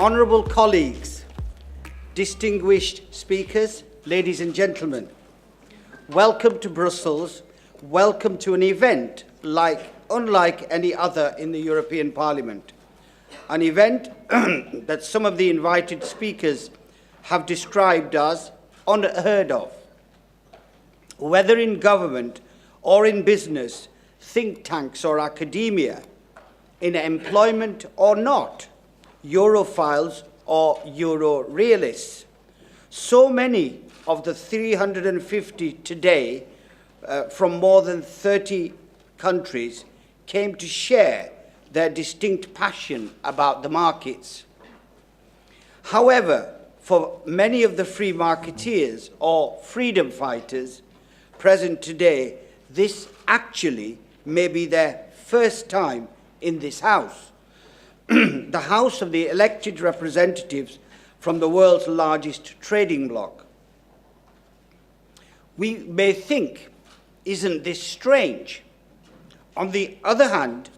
Honourable colleagues, distinguished speakers, ladies and gentlemen, welcome to Brussels, welcome to an event unlike any other in the European Parliament, an event that some of the invited speakers have described as unheard of. Whether in government or in business, think tanks or academia, in employment or not, Europhiles or Euro realists. So many of the 350 today from more than 30 countries came to share their distinct passion about the markets. However, for many of the free marketeers or freedom fighters present today, this actually may be their first time in this House, the House of the elected representatives from the world's largest trading bloc. We may think, isn't this strange? On the other hand,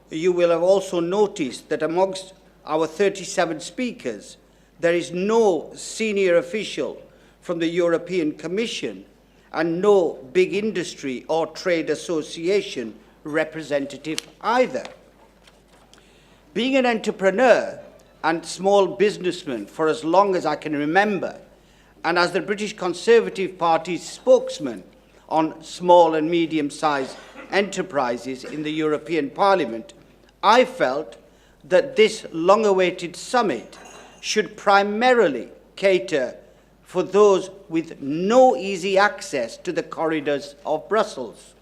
you will have also noticed that amongst our 37 speakers, there is no senior official from the European Commission and no big industry or trade association representative either. Being an entrepreneur and small businessman for as long as I can remember, and as the British Conservative Party's spokesman on small and medium-sized enterprises in the European Parliament, I felt that this long-awaited summit should primarily cater for those with no easy access to the corridors of Brussels.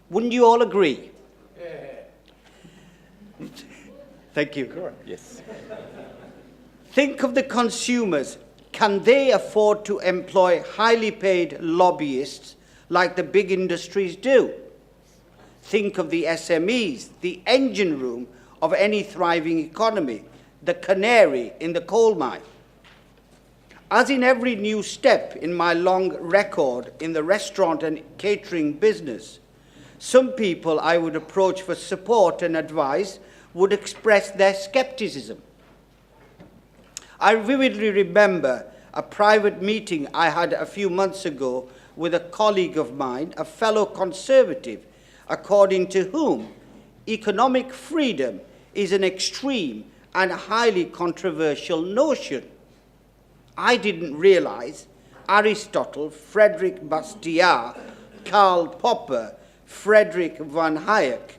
Wouldn't you all agree? Thank you. Sure. Yes. Think of the consumers. Can they afford to employ highly paid lobbyists like the big industries do? Think of the SMEs, the engine room of any thriving economy, the canary in the coal mine. As in every new step in my long record in the restaurant and catering business, some people I would approach for support and advice would express their skepticism. I vividly remember a private meeting I had a few months ago with a colleague of mine, a fellow conservative, according to whom economic freedom is an extreme and highly controversial notion. I didn't realize Aristotle, Frederick Bastiat, Karl Popper, Friedrich von Hayek,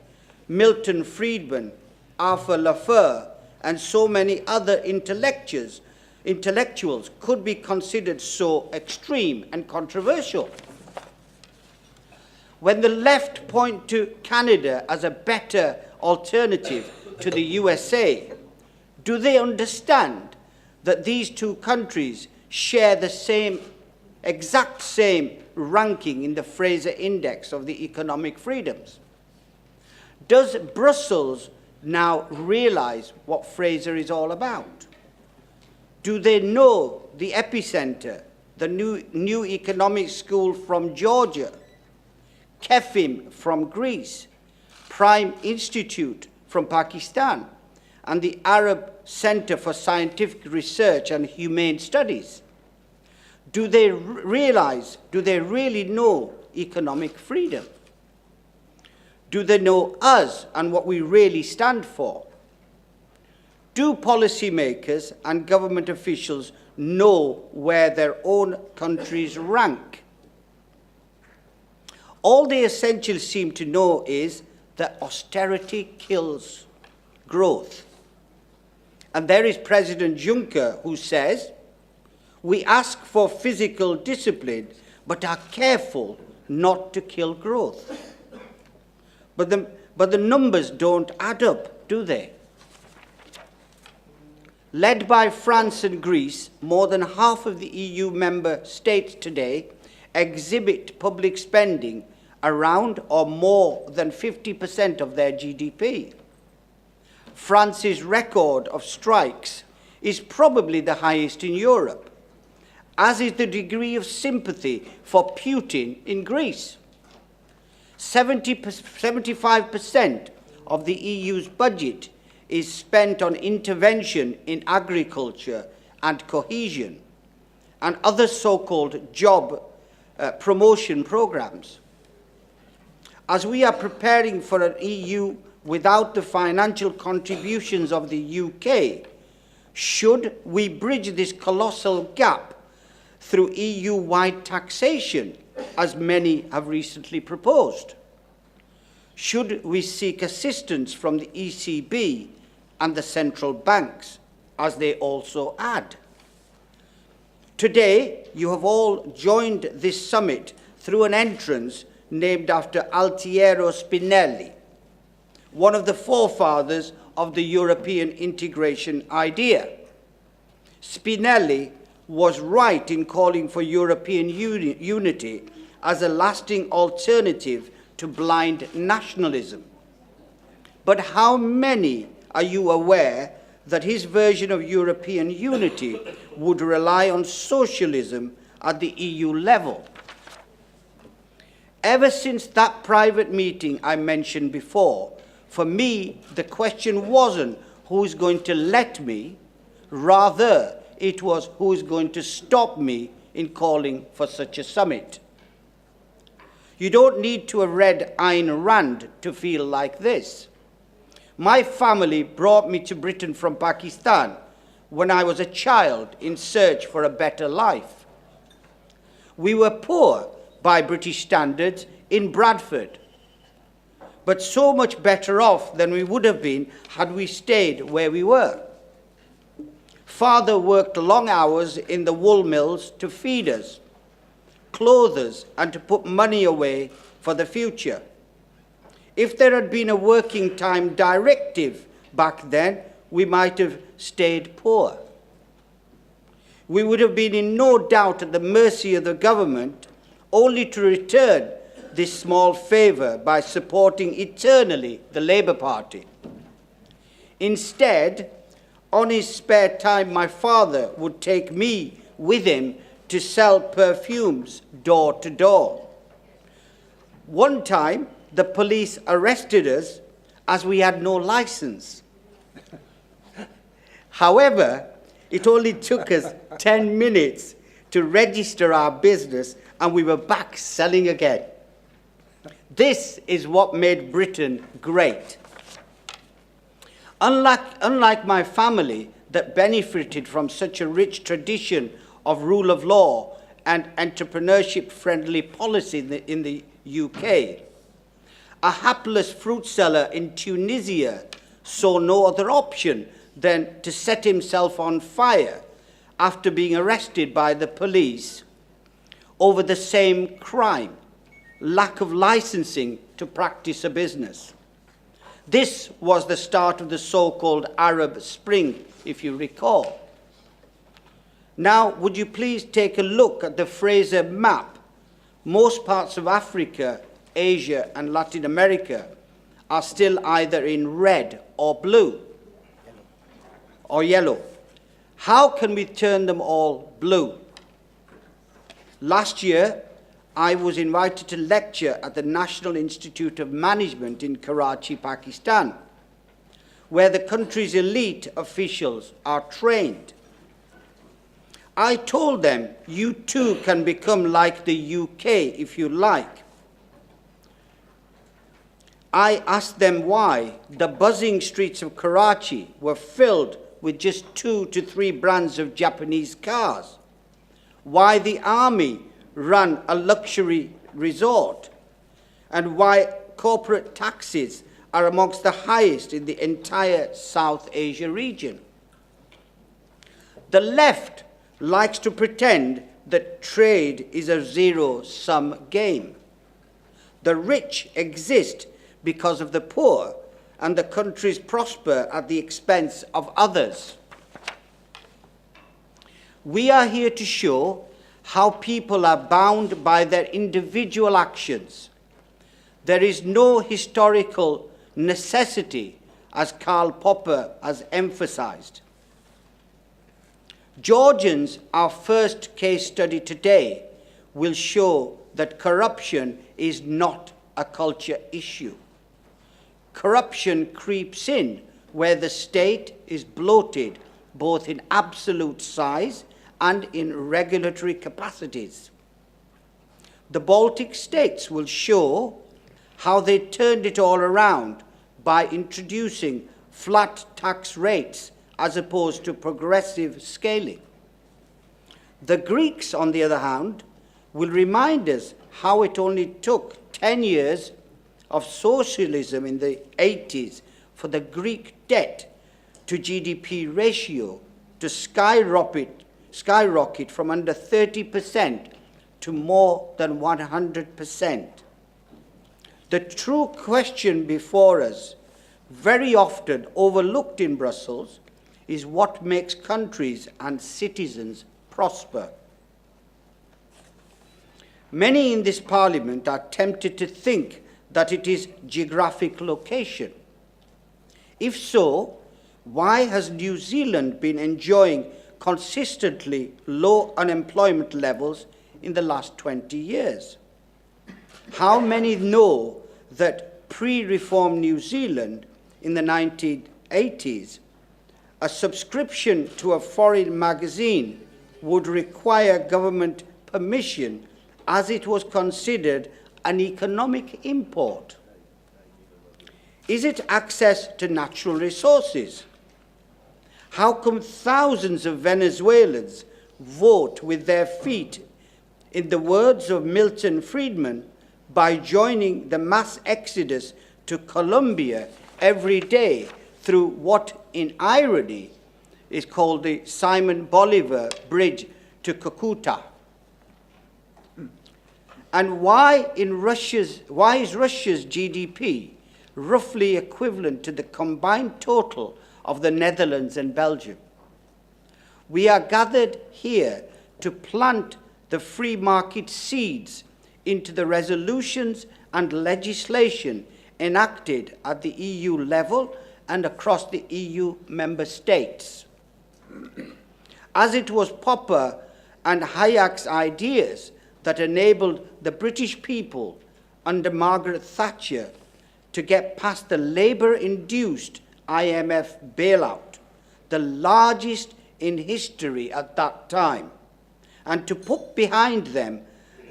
Milton Friedman, Arthur Lafleur, and so many other intellectuals could be considered so extreme and controversial. When the left point to Canada as a better alternative to the USA, do they understand that these two countries share the exact same ranking in the Fraser Index of the economic freedoms? Does Brussels now realize what Fraser is all about? Do they know the epicenter, the new economic school from Georgia, KEFIM from Greece, Prime Institute from Pakistan, and the Arab Center for Scientific Research and Humane Studies? Do they realize, do they really know economic freedom? Do they know us and what we really stand for? Do policymakers and government officials know where their own countries rank? All they essentially seem to know is that austerity kills growth. And there is President Juncker who says, we ask for physical discipline, but are careful not to kill growth. But the numbers don't add up, do they? Led by France and Greece, more than half of the EU member states today exhibit public spending around or more than 50% of their GDP. France's record of strikes is probably the highest in Europe, as is the degree of sympathy for Putin in Greece. 75% of the EU's budget is spent on intervention in agriculture and cohesion and other so-called job promotion programs. As we are preparing for an EU without the financial contributions of the UK, should we bridge this colossal gap through EU-wide taxation, as many have recently proposed? Should we seek assistance from the ECB and the central banks, as they also add? Today, you have all joined this summit through an entrance named after Altiero Spinelli, one of the forefathers of the European integration idea. Spinelli was right in calling for European unity as a lasting alternative to blind nationalism. But how many are you aware that his version of European unity would rely on socialism at the EU level? Ever since that private meeting I mentioned before, for me, the question wasn't who's going to let me, rather it was who's going to stop me in calling for such a summit. You don't need to have read Ayn Rand to feel like this. My family brought me to Britain from Pakistan when I was a child in search for a better life. We were poor by British standards in Bradford, but so much better off than we would have been had we stayed where we were. Father worked long hours in the wool mills to feed us, clothe us, and to put money away for the future. If there had been a working time directive back then, we might have stayed poor. We would have been in no doubt at the mercy of the government, only to return this small favour by supporting eternally the Labour Party. Instead, on his spare time, my father would take me with him to sell perfumes door to door. One time, the police arrested us as we had no license. However, it only took us 10 minutes to register our business and we were back selling again. This is what made Britain great. Unlike my family that benefited from such a rich tradition of rule of law and entrepreneurship-friendly policy in the UK, a hapless fruit seller in Tunisia saw no other option than to set himself on fire after being arrested by the police over the same crime, lack of licensing to practice a business. This was the start of the so-called Arab Spring, if you recall. Now, would you please take a look at the Fraser map? Most parts of Africa, Asia, and Latin America are still either in red or blue or yellow. How can we turn them all blue? Last year, I was invited to lecture at the National Institute of Management in Karachi, Pakistan, where the country's elite officials are trained. I told them, you too can become like the UK if you like. I asked them why the buzzing streets of Karachi were filled with just 2 to 3 brands of Japanese cars, why the army ran a luxury resort, and why corporate taxes are amongst the highest in the entire South Asia region. The left likes to pretend that trade is a zero-sum game. The rich exist because of the poor, and the countries prosper at the expense of others. We are here to show how people are bound by their individual actions. There is no historical necessity, as Karl Popper has emphasized. Georgians, our first case study today, will show that corruption is not a culture issue. Corruption creeps in where the state is bloated both in absolute size and in regulatory capacities. The Baltic states will show how they turned it all around by introducing flat tax rates as opposed to progressive scaling. The Greeks, on the other hand, will remind us how it only took 10 years of socialism in the 80s for the Greek debt to GDP ratio to skyrocket from under 30% to more than 100%. The true question before us, very often overlooked in Brussels, is what makes countries and citizens prosper. Many in this parliament are tempted to think that it is geographic location. If so, why has New Zealand been enjoying consistently low unemployment levels in the last 20 years? How many know that pre-reform New Zealand in the 1980s, a subscription to a foreign magazine would require government permission as it was considered an economic import? Is it access to natural resources? How come thousands of Venezuelans vote with their feet, in the words of Milton Friedman, by joining the mass exodus to Colombia every day through what, in irony, is called the Simon Bolivar Bridge to Cucuta? And why is Russia's GDP roughly equivalent to the combined total of the Netherlands and Belgium? We are gathered here to plant the free market seeds into the resolutions and legislation enacted at the EU level and across the EU member states. As it was Popper and Hayek's ideas that enabled the British people under Margaret Thatcher to get past the Labour-induced IMF bailout, the largest in history at that time, and to put behind them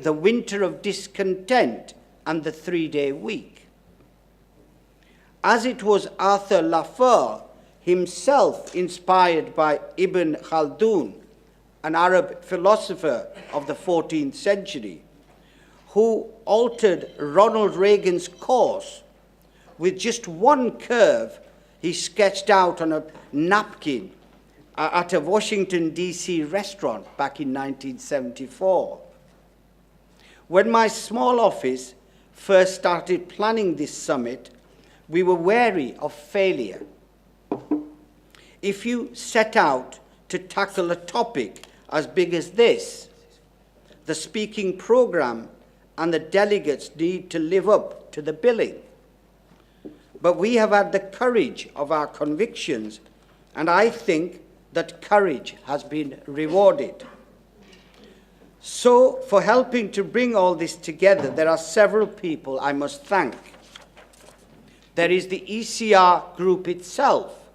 the winter of discontent and the three-day week. As it was Arthur Lafleur, himself inspired by Ibn Khaldun, an Arab philosopher of the 14th century, who altered Ronald Reagan's course with just one curve he sketched out on a napkin at a Washington, D.C. restaurant back in 1974. When my small office first started planning this summit, we were wary of failure. If you set out to tackle a topic as big as this, the speaking program and the delegates need to live up to the billing. But we have had the courage of our convictions, and I think that courage has been rewarded. So, for helping to bring all this together, there are several people I must thank. There is the ECR group itself,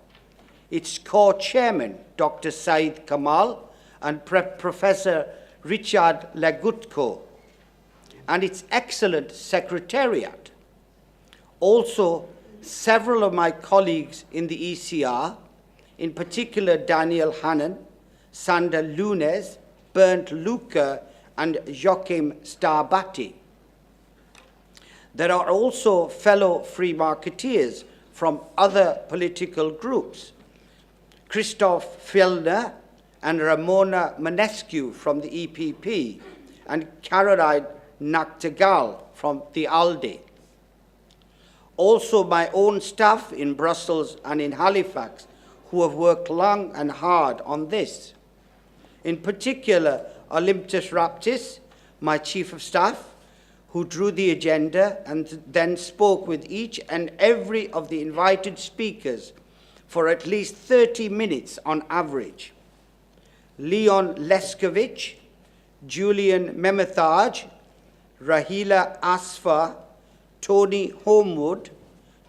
its core chairman, Dr. Saeed Kamal, and Professor Richard Legutko, and its excellent secretariat. Also, several of my colleagues in the ECR, in particular Daniel Hannan, Sander Lunes, Bernd Lucke, and Joachim Starbatti. There are also fellow free marketeers from other political groups, Christoph Fjellner and Ramona Manescu from the EPP, and Caroline Nachtigal from the ALDE. Also my own staff in Brussels and in Halifax, who have worked long and hard on this. In particular, Olympus Raptis, my chief of staff, who drew the agenda and then spoke with each and every of the invited speakers for at least 30 minutes on average. Leon Leskovich, Julian Memethaj, Rahila Asfa, Tony Homewood,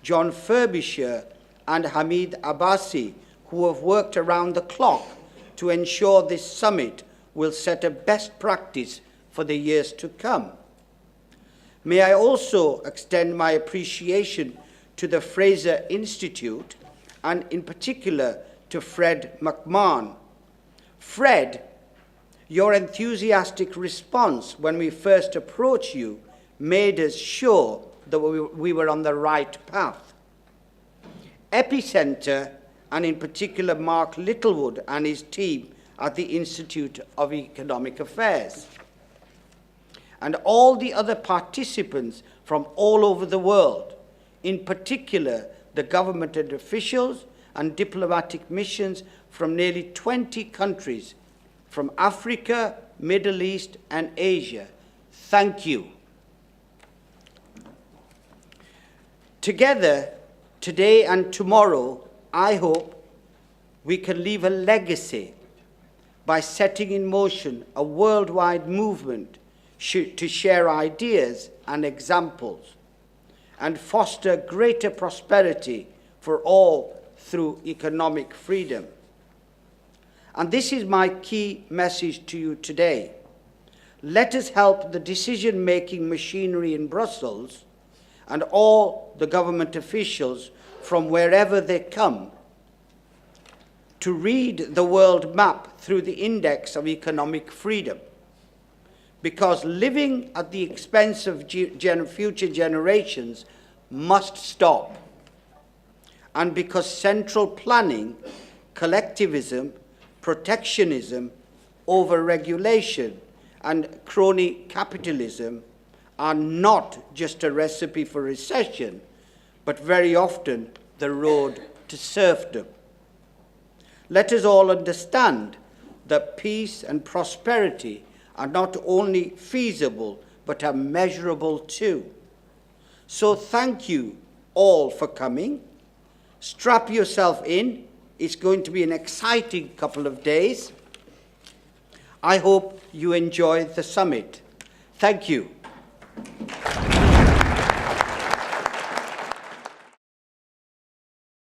John Furbisher, and Hamid Abbasi, who have worked around the clock to ensure this summit will set a best practice for the years to come. May I also extend my appreciation to the Fraser Institute, and in particular to Fred McMahon. Fred, your enthusiastic response when we first approached you made us sure that we were on the right path. Epicenter, and in particular Mark Littlewood and his team at the Institute of Economic Affairs, and all the other participants from all over the world, in particular the government and officials and diplomatic missions from nearly 20 countries, from Africa, Middle East, and Asia. Thank you. Together, today and tomorrow, I hope we can leave a legacy by setting in motion a worldwide movement to share ideas and examples and foster greater prosperity for all through economic freedom. And this is my key message to you today. Let us help the decision-making machinery in Brussels and all the government officials from wherever they come to read the world map through the index of economic freedom. Because living at the expense of future generations must stop. And because central planning, collectivism, protectionism, overregulation, and crony capitalism are not just a recipe for recession, but very often the road to serfdom. Let us all understand that peace and prosperity are not only feasible, but are measurable too. So thank you all for coming. Strap yourself in. It's going to be an exciting couple of days. I hope you enjoy the summit. Thank you.